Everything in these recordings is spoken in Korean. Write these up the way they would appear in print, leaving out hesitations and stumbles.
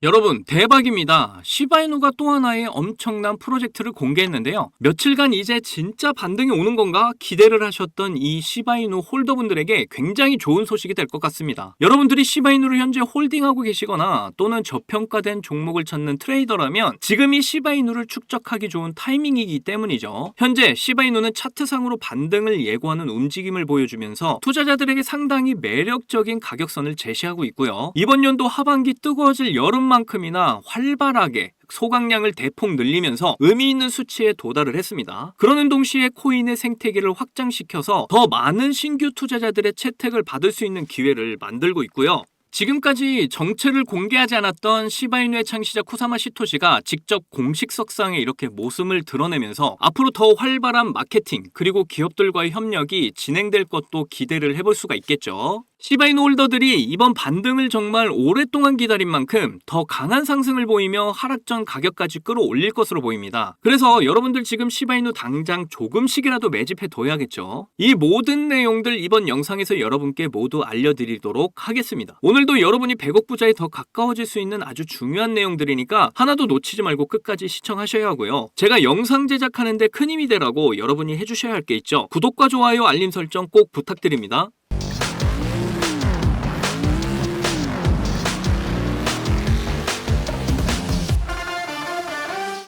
여러분 대박입니다. 시바이누가 또 하나의 엄청난 프로젝트를 공개했는데요. 며칠간 이제 진짜 반등이 오는 건가 기대를 하셨던 이 시바이누 홀더분들에게 굉장히 좋은 소식이 될 것 같습니다. 여러분들이 시바이누를 현재 홀딩하고 계시거나 또는 저평가된 종목을 찾는 트레이더라면 지금 이 시바이누를 축적하기 좋은 타이밍이기 때문이죠. 현재 시바이누는 차트상으로 반등을 예고하는 움직임을 보여주면서 투자자들에게 상당히 매력적인 가격선을 제시하고 있고요. 이번 연도 하반기 뜨거워질 여름만큼이나 활발하게 소각량을 대폭 늘리면서 의미 있는 수치에 도달을 했습니다. 그러는 동시에 코인의 생태계를 확장시켜서 더 많은 신규 투자자들의 채택을 받을 수 있는 기회를 만들고 있고요. 지금까지 정체를 공개하지 않았던 시바이누의 창시자 쿠사마 시토시가 직접 공식석상에 이렇게 모습을 드러내면서 앞으로 더 활발한 마케팅 그리고 기업들과의 협력이 진행될 것도 기대를 해볼 수가 있겠죠. 시바이누 홀더들이 이번 반등을 정말 오랫동안 기다린 만큼 더 강한 상승을 보이며 하락 전 가격까지 끌어올릴 것으로 보입니다. 그래서 여러분들 지금 시바이누 당장 조금씩이라도 매집해 둬야겠죠. 이 모든 내용들 이번 영상에서 여러분께 모두 알려드리도록 하겠습니다. 오늘도 여러분이 100억 부자에 더 가까워질 수 있는 아주 중요한 내용들이니까 하나도 놓치지 말고 끝까지 시청하셔야 하고요. 제가 영상 제작하는데 큰 힘이 되라고 여러분이 해주셔야 할 게 있죠. 구독과 좋아요, 알림 설정 꼭 부탁드립니다.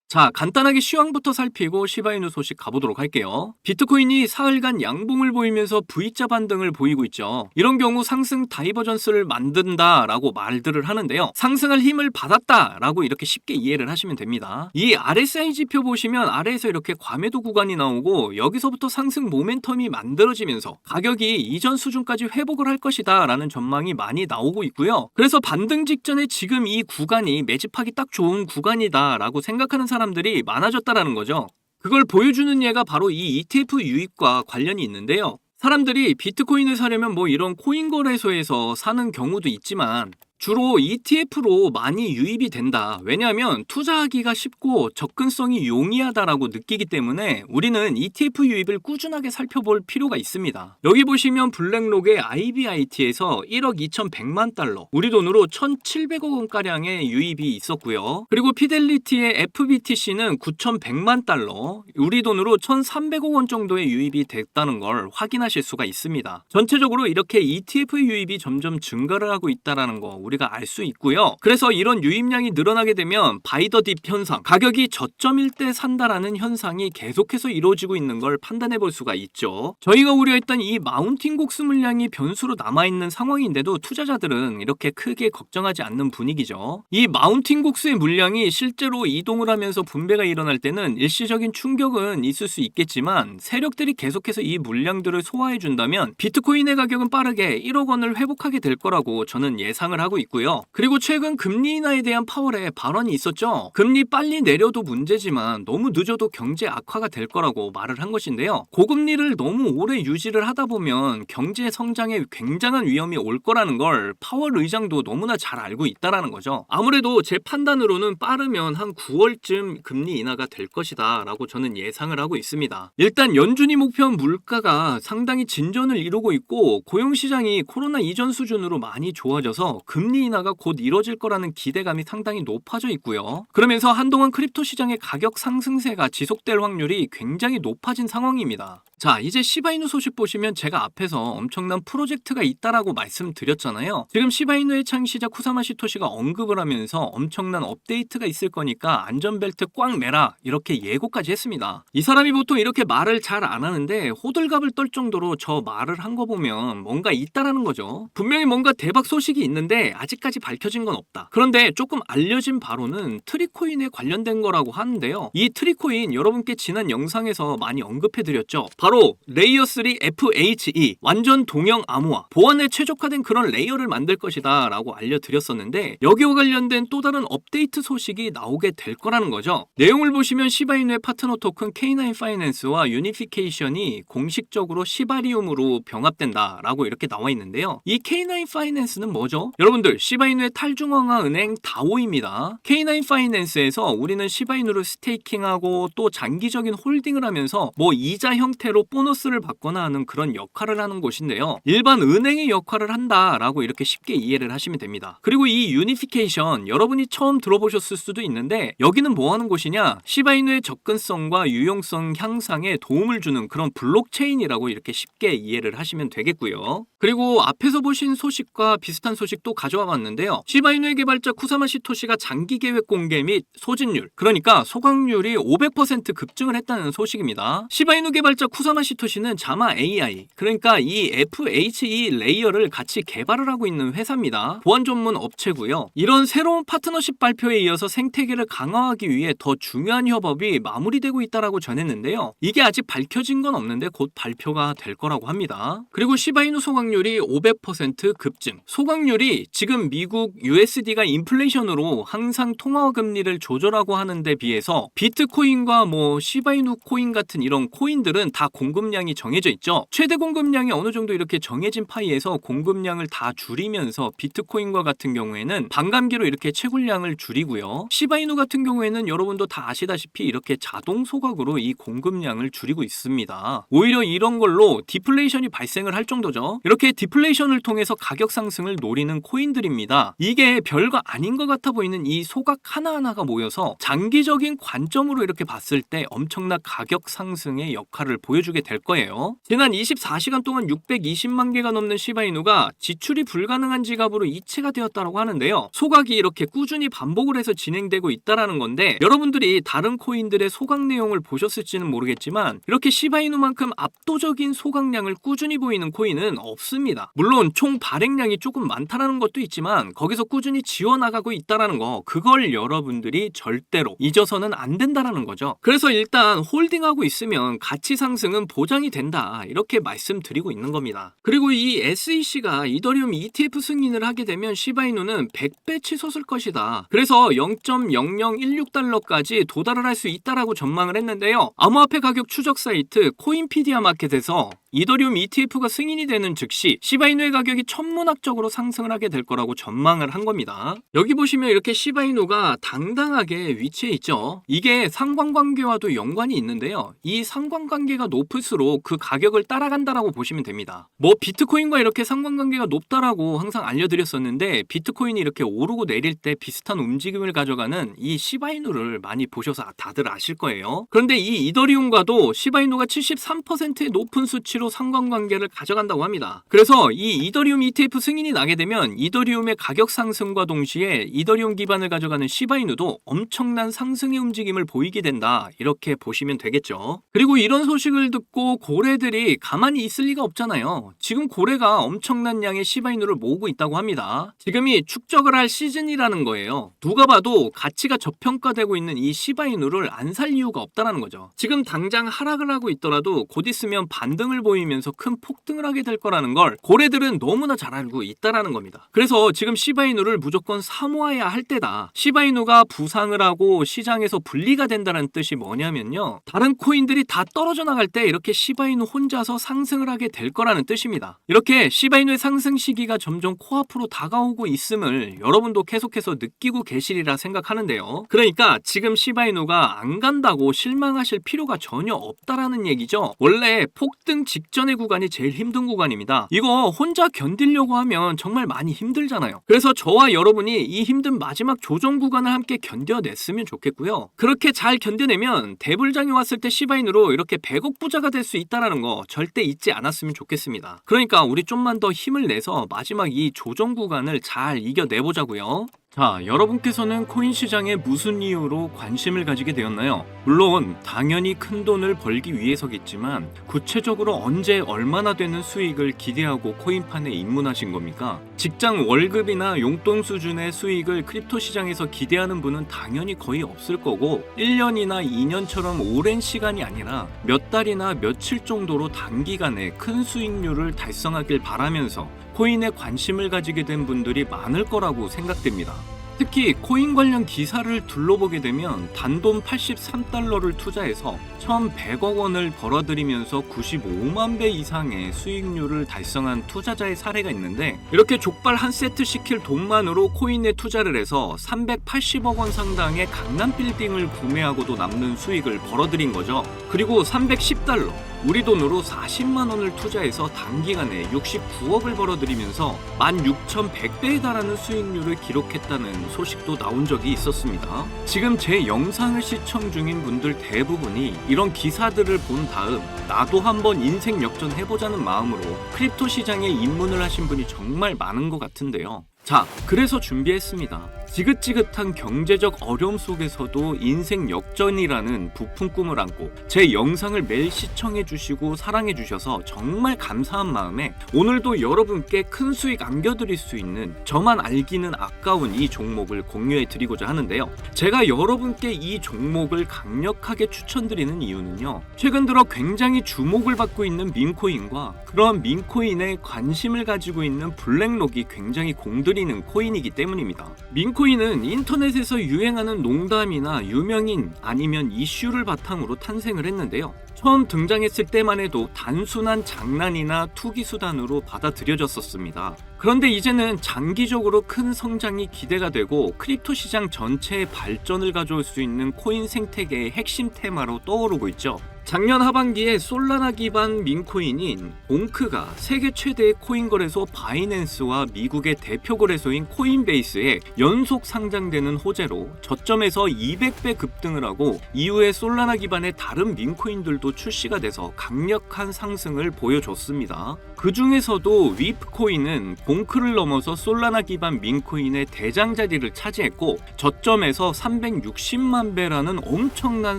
자, 간단하게 시황부터 살피고 시바이누 소식 가보도록 할게요. 비트코인이 사흘간 양봉을 보이면서 V자 반등을 보이고 있죠. 이런 경우 상승 다이버전스를 만든다라고 말들을 하는데요. 상승할 힘을 받았다라고 이렇게 쉽게 이해를 하시면 됩니다. 이 RSI 지표 보시면 아래에서 이렇게 과매도 구간이 나오고 여기서부터 상승 모멘텀이 만들어지면서 가격이 이전 수준까지 회복을 할 것이다 라는 전망이 많이 나오고 있고요. 그래서 반등 직전에 지금 이 구간이 매집하기 딱 좋은 구간이다 라고 생각하는 사람들이 많아졌다라는 거죠. 그걸 보여주는 예가 바로 이 ETF 유입과 관련이 있는데요. 사람들이 비트코인을 사려면 뭐 이런 코인 거래소에서 사는 경우도 있지만 주로 ETF로 많이 유입이 된다. 왜냐하면 투자하기가 쉽고 접근성이 용이하다라고 느끼기 때문에 우리는 ETF 유입을 꾸준하게 살펴볼 필요가 있습니다. 여기 보시면 블랙록의 IBIT에서 1억 2,100만 달러, 우리 돈으로 1,700억 원가량의 유입이 있었고요. 그리고 피델리티의 FBTC는 9,100만 달러, 우리 돈으로 1,300억 원 정도의 유입이 됐다는 걸 확인하실 수가 있습니다. 전체적으로 이렇게 ETF 유입이 점점 증가를 하고 있다는 거 우리가 알 수 있고요. 그래서 이런 유입량이 늘어나게 되면 바이 더 딥 현상, 가격이 저점일 때 산다라는 현상이 계속해서 이루어지고 있는 걸 판단해 볼 수가 있죠. 저희가 우려했던 이 마운틴 곡수 물량이 변수로 남아있는 상황인데도 투자자들은 이렇게 크게 걱정하지 않는 분위기죠. 이 마운틴 곡수의 물량이 실제로 이동을 하면서 분배가 일어날 때는 일시적인 충격은 있을 수 있겠지만 세력들이 계속해서 이 물량들을 소화해 준다면 비트코인의 가격은 빠르게 1억 원을 회복하게 될 거라고 저는 예상을 하고 있고요. 그리고 최근 금리 인하에 대한 파월의 발언이 있었죠. 금리 빨리 내려도 문제지만 너무 늦어도 경제 악화가 될 거라고 말을 한 것인데요. 고금리를 너무 오래 유지를 하다 보면 경제 성장에 굉장한 위험이 올 거라는 걸 파월 의장도 너무나 잘 알고 있다라는 거죠. 아무래도 제 판단으로는 빠르면 한 9월쯤 금리 인하가 될 것이다 라고 저는 예상을 하고 있습니다. 일단 연준이 목표한 물가가 상당히 진전을 이루고 있고 고용시장이 코로나 이전 수준으로 많이 좋아져서 금리 인하가 곧 이뤄질 거라는 기대감이 상당히 높아져 있고요. 그러면서 한동안 크립토 시장의 가격 상승세가 지속될 확률이 굉장히 높아진 상황입니다. 자, 이제 시바이누 소식 보시면 제가 앞에서 엄청난 프로젝트가 있다라고 말씀드렸잖아요. 지금 시바이누의 창시자 쿠사마 시토시가 언급을 하면서 엄청난 업데이트가 있을 거니까 안전벨트 꽉 매라 이렇게 예고까지 했습니다. 이 사람이 보통 이렇게 말을 잘 안 하는데 호들갑을 떨 정도로 저 말을 한 거 보면 뭔가 있다라는 거죠. 분명히 뭔가 대박 소식이 있는데 아직까지 밝혀진 건 없다. 그런데 조금 알려진 바로는 트리코인에 관련된 거라고 하는데요. 이 트리코인 여러분께 지난 영상에서 많이 언급해드렸죠. 바로 레이어 3 FHE, 완전 동형 암호화, 보안에 최적화된 그런 레이어를 만들 것이다 라고 알려드렸었는데 여기와 관련된 또 다른 업데이트 소식이 나오게 될 거라는 거죠. 내용을 보시면 시바이누의 파트너 토큰 K9 파이낸스와 유니피케이션이 공식적으로 시바리움으로 병합된다 라고 이렇게 나와 있는데요. 이 K9 파이낸스는 뭐죠? 여러분들 시바이누의 탈중앙화 은행 다오입니다. K9 파이낸스에서 우리는 시바이누를 스테이킹하고 또 장기적인 홀딩을 하면서 뭐 이자 형태로 단기로 보너스를 받거나 하는 그런 역할을 하는 곳인데요. 일반 은행의 역할을 한다라고 이렇게 쉽게 이해를 하시면 됩니다. 그리고 이 유니피케이션 여러분이 처음 들어보셨을 수도 있는데 여기는 뭐 하는 곳이냐? 시바이누의 접근성과 유용성 향상에 도움을 주는 그런 블록체인이라고 이렇게 쉽게 이해를 하시면 되겠고요. 그리고 앞에서 보신 소식과 비슷한 소식도 가져와 봤는데요. 시바이누의 개발자 쿠사마 시토시가 장기 계획 공개 및 소진율, 그러니까 소각률이 500% 급증을 했다는 소식입니다. 시바이누 개발자 쿠사마 시토시는 자마 AI, 그러니까 이 FHE 레이어를 같이 개발을 하고 있는 회사입니다. 보안 전문 업체고요. 이런 새로운 파트너십 발표에 이어서 생태계를 강화하기 위해 더 중요한 협업이 마무리되고 있다라고 전했는데요. 이게 아직 밝혀진 건 없는데 곧 발표가 될 거라고 합니다. 그리고 시바이누 소각률이 500% 급증. 소각률이 지금 미국 USD가 인플레이션으로 항상 통화 금리를 조절하고 하는데 비해서 비트코인과 시바이누 코인 같은 이런 코인들은 다 공급량이 정해져 있죠. 최대 공급량이 어느 정도 이렇게 정해진 파이에서 공급량을 다 줄이면서 비트코인과 같은 경우에는 반감기로 이렇게 채굴량을 줄이고요. 시바이누 같은 경우에는 여러분도 다 아시다시피 이렇게 자동 소각으로 이 공급량을 줄이고 있습니다. 오히려 이런 걸로 디플레이션이 발생을 할 정도죠. 이렇게 디플레이션을 통해서 가격 상승을 노리는 코인들입니다. 이게 별거 아닌 것 같아 보이는 이 소각 하나하나가 모여서 장기적인 관점으로 이렇게 봤을 때 엄청난 가격 상승의 역할을 보여주게 될 거예요. 지난 24시간 동안 620만 개가 넘는 시바이누가 지출이 불가능한 지갑으로 이체가 되었다고 하는데요. 소각이 이렇게 꾸준히 반복을 해서 진행되고 있다라는 건데 여러분들이 다른 코인들의 소각 내용을 보셨을지는 모르겠지만 이렇게 시바이누만큼 압도적인 소각량을 꾸준히 보이는 코인은 없습니다. 물론 총 발행량이 조금 많다라는 것도 있지만 거기서 꾸준히 지워나가고 있다라는 거, 그걸 여러분들이 절대로 잊어서는 안 된다라는 거죠. 그래서 일단 홀딩하고 있으면 가치 상승은 보장이 된다, 이렇게 말씀드리고 있는 겁니다. 그리고 이 SEC가 이더리움 ETF 승인을 하게 되면 시바이누는 100배 치솟을 것이다. 그래서 0.0016달러까지 도달을 할 수 있다라고 전망을 했는데요. 암호화폐 가격 추적 사이트 코인피디아 마켓에서 이더리움 ETF가 승인이 되는 즉시 시바이누의 가격이 천문학적으로 상승을 하게 될 거라고 전망을 한 겁니다. 여기 보시면 이렇게 시바이누가 당당하게 위치해 있죠. 이게 상관관계와도 연관이 있는데요. 이 상관관계가 높을수록 그 가격을 따라간다라고 보시면 됩니다. 비트코인과 이렇게 상관관계가 높다라고 항상 알려드렸었는데 비트코인이 이렇게 오르고 내릴 때 비슷한 움직임을 가져가는 이 시바이누를 많이 보셔서 다들 아실 거예요. 그런데 이 이더리움과도 시바이누가 73%의 높은 수치로 상관관계를 가져간다고 합니다. 그래서 이 이더리움 ETF 승인이 나게 되면 이더리움의 가격 상승과 동시에 이더리움 기반을 가져가는 시바이누도 엄청난 상승의 움직임을 보이게 된다, 이렇게 보시면 되겠죠. 그리고 이런 소식을 듣고 고래들이 가만히 있을 리가 없잖아요. 지금 고래가 엄청난 양의 시바이누를 모으고 있다고 합니다. 지금이 축적을 할 시즌이라는 거예요. 누가 봐도 가치가 저평가되고 있는 이 시바이누를 안 살 이유가 없다라는 거죠. 지금 당장 하락을 하고 있더라도 곧 있으면 반등을 보이면서 큰 폭등을 하게 될 거라는 걸 고래들은 너무나 잘 알고 있다라는 겁니다. 그래서 지금 시바이누를 무조건 사모아야 할 때다. 시바이누가 부상을 하고 시장에서 분리가 된다는 뜻이 뭐냐면요, 다른 코인들이 다 떨어져 나갈 때 이렇게 시바이누 혼자서 상승을 하게 될 거라는 뜻입니다. 이렇게 시바이누의 상승 시기가 점점 코앞으로 다가오고 있음을 여러분도 계속해서 느끼고 계시리라 생각하는데요. 그러니까 지금 시바이누가 안 간다고 실망하실 필요가 전혀 없다라는 얘기죠. 원래 폭등 직전의 구간이 제일 힘든 구간입니다. 이거 혼자 견디려고 하면 정말 많이 힘들잖아요. 그래서 저와 여러분이 이 힘든 마지막 조정 구간을 함께 견뎌냈으면 좋겠고요. 그렇게 잘 견뎌내면 대불장이 왔을 때 시바이누로 이렇게 100억 부자가 될 수 있다는 거 절대 잊지 않았으면 좋겠습니다. 그러니까 우리 좀만 더 힘을 내서 마지막 이 조정 구간을 잘 이겨내보자고요. 자, 여러분께서는 코인 시장에 무슨 이유로 관심을 가지게 되었나요? 물론 당연히 큰 돈을 벌기 위해서겠지만 구체적으로 언제 얼마나 되는 수익을 기대하고 코인판에 입문하신 겁니까? 직장 월급이나 용돈 수준의 수익을 크립토 시장에서 기대하는 분은 당연히 거의 없을 거고 1년이나 2년처럼 오랜 시간이 아니라 몇 달이나 며칠 정도로 단기간에 큰 수익률을 달성하길 바라면서 코인에 관심을 가지게 된 분들이 많을 거라고 생각됩니다. 특히 코인 관련 기사를 둘러보게 되면 단돈 83달러를 투자해서 1,100억 원을 벌어들이면서 95만 배 이상의 수익률을 달성한 투자자의 사례가 있는데, 이렇게 족발 한 세트 시킬 돈만으로 코인에 투자를 해서 380억 원 상당의 강남 빌딩을 구매하고도 남는 수익을 벌어들인 거죠. 그리고 310달러 우리 돈으로 40만 원을 투자해서 단기간에 69억을 벌어들이면서 16,100배에 달하는 수익률을 기록했다는 소식도 나온 적이 있었습니다. 지금 제 영상을 시청 중인 분들 대부분이 이런 기사들을 본 다음 나도 한번 인생 역전해보자는 마음으로 크립토 시장에 입문을 하신 분이 정말 많은 것 같은데요. 자, 그래서 준비했습니다. 지긋지긋한 경제적 어려움 속에서도 인생 역전이라는 부푼 꿈을 안고 제 영상을 매일 시청해 주시고 사랑해 주셔서 정말 감사한 마음에 오늘도 여러분께 큰 수익 안겨드릴 수 있는 저만 알기는 아까운 이 종목을 공유해 드리고자 하는데요. 제가 여러분께 이 종목을 강력하게 추천드리는 이유는요, 최근 들어 굉장히 주목을 받고 있는 민코인과 그러한 민코인에 관심을 가지고 있는 블랙록이 굉장히 공들이는 코인이기 때문입니다. 민코인은 인터넷에서 유행하는 농담이나 유명인 아니면 이슈를 바탕으로 탄생을 했는데요. 처음 등장했을 때만 해도 단순한 장난이나 투기 수단으로 받아들여졌었습니다. 그런데 이제는 장기적으로 큰 성장이 기대가 되고 크립토 시장 전체의 발전을 가져올 수 있는 코인 생태계의 핵심 테마로 떠오르고 있죠. 작년 하반기에 솔라나 기반 민코인인 봉크가 세계 최대의 코인 거래소 바이낸스와 미국의 대표 거래소인 코인베이스에 연속 상장되는 호재로 저점에서 200배 급등을 하고 이후에 솔라나 기반의 다른 민코인들도 출시가 돼서 강력한 상승을 보여줬습니다. 그 중에서도 위프코인은 봉크를 넘어서 솔라나 기반 민코인의 대장 자리를 차지했고 저점에서 360만 배라는 엄청난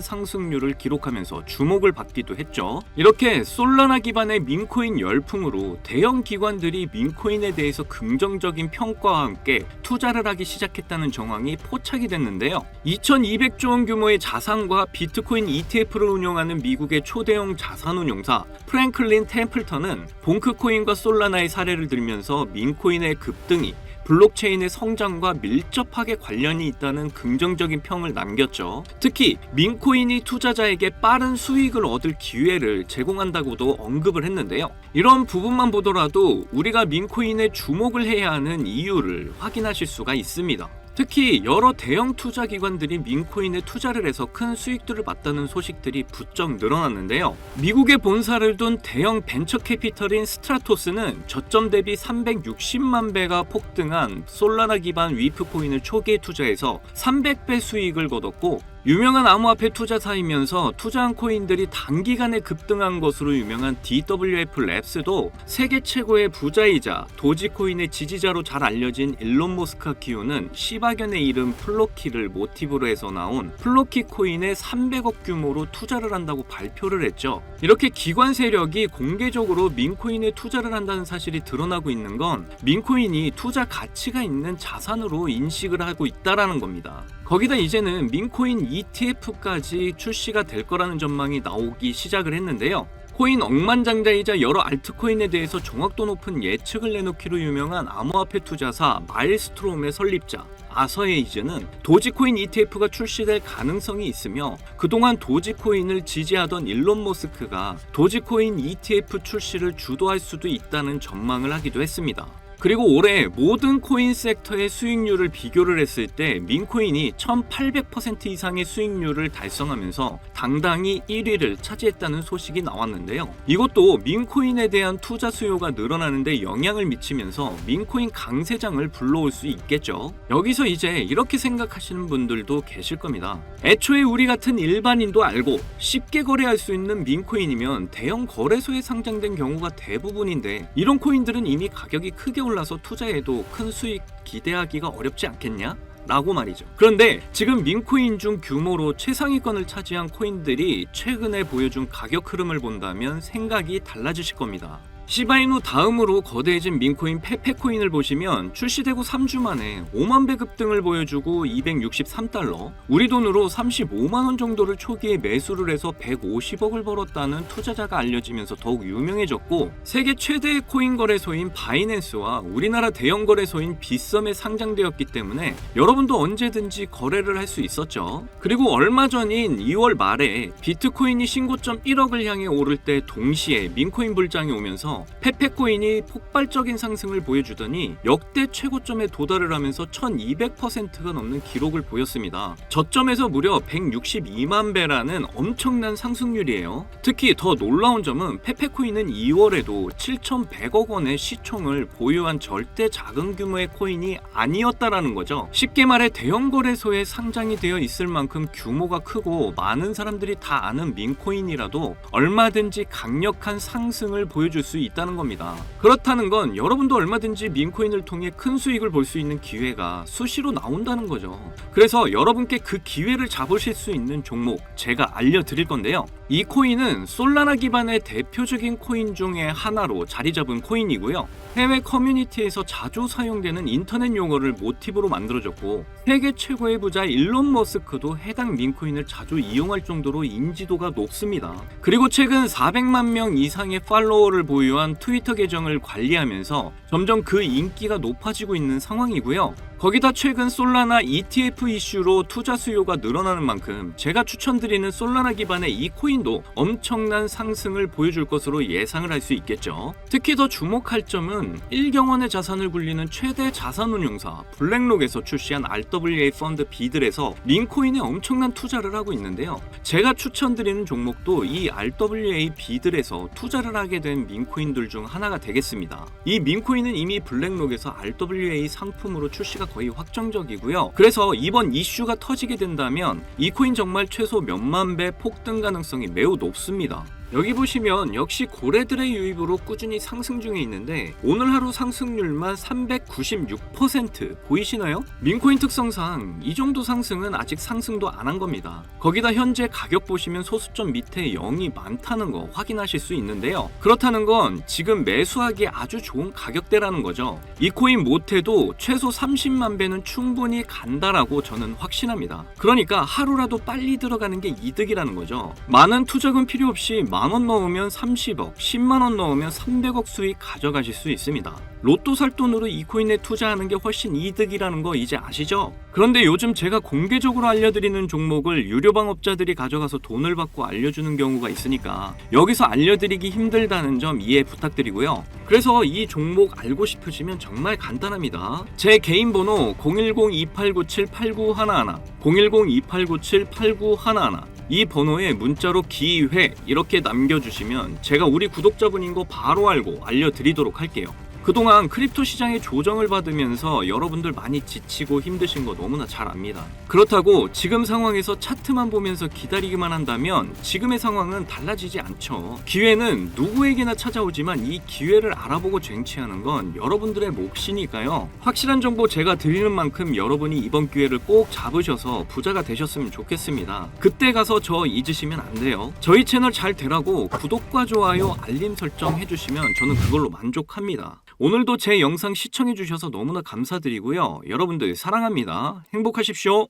상승률을 기록하면서 주목을 받기도 했죠. 이렇게 솔라나 기반의 민코인 열풍으로 대형 기관들이 민코인에 대해서 긍정적인 평가와 함께 투자를 하기 시작했다는 정황이 포착이 됐는데요. 2200조 원 규모의 자산과 비트코인 ETF를 운영하는 미국의 초대형 자산운용사 프랭클린 템플턴은 봉크코인과 솔라나의 사례를 들면서 민코인의 급등이 블록체인의 성장과 밀접하게 관련이 있다는 긍정적인 평을 남겼죠. 특히 민코인이 투자자에게 빠른 수익을 얻을 기회를 제공한다고도 언급을 했는데요. 이런 부분만 보더라도 우리가 민코인에 주목을 해야 하는 이유를 확인하실 수가 있습니다. 특히 여러 대형 투자 기관들이 민코인에 투자를 해서 큰 수익들을 봤다는 소식들이 부쩍 늘어났는데요. 미국에 본사를 둔 대형 벤처 캐피털인 스트라토스는 저점 대비 360만 배가 폭등한 솔라나 기반 위프코인을 초기에 투자해서 300배 수익을 거뒀고, 유명한 암호화폐 투자사이면서 투자한 코인들이 단기간에 급등한 것으로 유명한 DWF 랩스도 세계 최고의 부자이자 도지코인의 지지자로 잘 알려진 일론 머스크가 키우는 시바견의 이름 플로키를 모티브로 해서 나온 플로키 코인에 300억 규모로 투자를 한다고 발표를 했죠. 이렇게 기관 세력이 공개적으로 민코인에 투자를 한다는 사실이 드러나고 있는 건 민코인이 투자 가치가 있는 자산으로 인식을 하고 있다라는 겁니다. 거기다 이제는 민코인 ETF까지 출시가 될 거라는 전망이 나오기 시작을 했는데요. 코인 억만장자이자 여러 알트코인에 대해서 정확도 높은 예측을 내놓기로 유명한 암호화폐 투자사 마일스트롬의 설립자 아서에이즈는 도지코인 ETF가 출시될 가능성이 있으며, 그동안 도지코인을 지지하던 일론 머스크가 도지코인 ETF 출시를 주도할 수도 있다는 전망을 하기도 했습니다. 그리고 올해 모든 코인 섹터의 수익률을 비교를 했을 때 민코인이 1800% 이상의 수익률을 달성하면서 당당히 1위를 차지했다는 소식이 나왔는데요. 이것도 민코인에 대한 투자 수요가 늘어나는데 영향을 미치면서 민코인 강세장을 불러올 수 있겠죠. 여기서 이제 이렇게 생각하시는 분들도 계실 겁니다. 애초에 우리 같은 일반인도 알고 쉽게 거래할 수 있는 민코인이면 대형 거래소에 상장된 경우가 대부분인데, 이런 코인들은 이미 가격이 크게 올라서 투자해도 큰 수익 기대하기가 어렵지 않겠냐? 라고 말이죠. 그런데 지금 민코인 중 규모로 최상위권을 차지한 코인들이 최근에 보여준 가격 흐름을 본다면 생각이 달라지실 겁니다. 시바이누 다음으로 거대해진 민코인 페페코인을 보시면 출시되고 3주 만에 5만 배 급등을 보여주고 263달러, 우리 돈으로 35만 원 정도를 초기에 매수를 해서 150억을 벌었다는 투자자가 알려지면서 더욱 유명해졌고, 세계 최대의 코인 거래소인 바이낸스와 우리나라 대형 거래소인 빗썸에 상장되었기 때문에 여러분도 언제든지 거래를 할 수 있었죠. 그리고 얼마 전인 2월 말에 비트코인이 신고점 1억을 향해 오를 때 동시에 민코인 불장이 오면서 있는데요. 페페코인이 폭발적인 상승을 보여주더니 역대 최고점에 도달을 하면서 1200%가 넘는 기록을 보였습니다. 저점에서 무려 162만 배라는 엄청난 상승률이에요. 특히 더 놀라운 점은 페페코인은 2월에도 7,100억 원의 시총을 보유한 절대 작은 규모의 코인이 아니었다라는 거죠. 쉽게 말해 대형 거래소에 상장이 되어 있을 만큼 규모가 크고 많은 사람들이 다 아는 민코인이라도 얼마든지 강력한 상승을 보여줄 수 있다는 겁니다. 그렇다는 건 여러분도 얼마든지 민코인을 통해 큰 수익을 볼 수 있는 기회가 수시로 나온다는 거죠. 그래서 여러분께 그 기회를 잡으실 수 있는 종목 제가 알려드릴 건데요. 이 코인은 솔라나 기반의 대표적인 코인 중에 하나로 자리 잡은 코인이고요. 해외 커뮤니티에서 자주 사용되는 인터넷 용어를 모티브로 만들어졌고 세계 최고의 부자 일론 머스크도 해당 민코인을 자주 이용할 정도로 인지도가 높습니다. 그리고 최근 400만 명 이상의 팔로워를 보유한 트위터 계정을 관리하면서 점점 그 인기가 높아지고 있는 상황이고요. 거기다 최근 솔라나 ETF 이슈로 투자 수요가 늘어나는 만큼 제가 추천드리는 솔라나 기반의 이 코인도 엄청난 상승을 보여줄 것으로 예상을 할 수 있겠죠. 특히 더 주목할 점은 1경원의 자산을 굴리는 최대 자산운용사 블랙록에서 출시한 RWA 펀드 비들에서 민코인에 엄청난 투자를 하고 있는데요. 제가 추천드리는 종목도 이 RWA 비들에서 투자를 하게 된 민코인들 중 하나가 되겠습니다. 이 민코인은 이미 블랙록에서 RWA 상품으로 출시가 거의 확정적이고요. 그래서 이번 이슈가 터지게 된다면 이 코인 정말 최소 몇만 배 폭등 가능성이 매우 높습니다. 여기 보시면 역시 고래들의 유입으로 꾸준히 상승 중에 있는데 오늘 하루 상승률만 396% 보이시나요? 민코인 특성상 이 정도 상승은 아직 상승도 안 한 겁니다. 거기다 현재 가격 보시면 소수점 밑에 0이 많다는 거 확인하실 수 있는데요. 그렇다는 건 지금 매수하기 아주 좋은 가격대라는 거죠. 이 코인 못해도 최소 30만 배는 충분히 간다라고 저는 확신합니다. 그러니까 하루라도 빨리 들어가는 게 이득이라는 거죠. 많은 투자금 필요 없이 만원 넣으면 30억, 10만원 넣으면 300억 수익 가져가실 수 있습니다. 로또 살 돈으로 이 코인에 투자하는 게 훨씬 이득이라는 거 이제 아시죠? 그런데 요즘 제가 공개적으로 알려드리는 종목을 유료 방업자들이 가져가서 돈을 받고 알려주는 경우가 있으니까 여기서 알려드리기 힘들다는 점 이해 부탁드리고요. 그래서 이 종목 알고 싶으시면 정말 간단합니다. 제 개인 번호 010-2897-8911 010-2897-8911 이 번호에 문자로 기회 이렇게 남겨주시면 제가 우리 구독자분인 거 바로 알고 알려드리도록 할게요. 그동안 크립토 시장의 조정을 받으면서 여러분들 많이 지치고 힘드신 거 너무나 잘 압니다. 그렇다고 지금 상황에서 차트만 보면서 기다리기만 한다면 지금의 상황은 달라지지 않죠. 기회는 누구에게나 찾아오지만 이 기회를 알아보고 쟁취하는 건 여러분들의 몫이니까요. 확실한 정보 제가 드리는 만큼 여러분이 이번 기회를 꼭 잡으셔서 부자가 되셨으면 좋겠습니다. 그때 가서 저 잊으시면 안 돼요. 저희 채널 잘 되라고 구독과 좋아요, 알림 설정 해주시면 저는 그걸로 만족합니다. 오늘도 제 영상 시청해주셔서 너무나 감사드리고요. 여러분들 사랑합니다. 행복하십시오.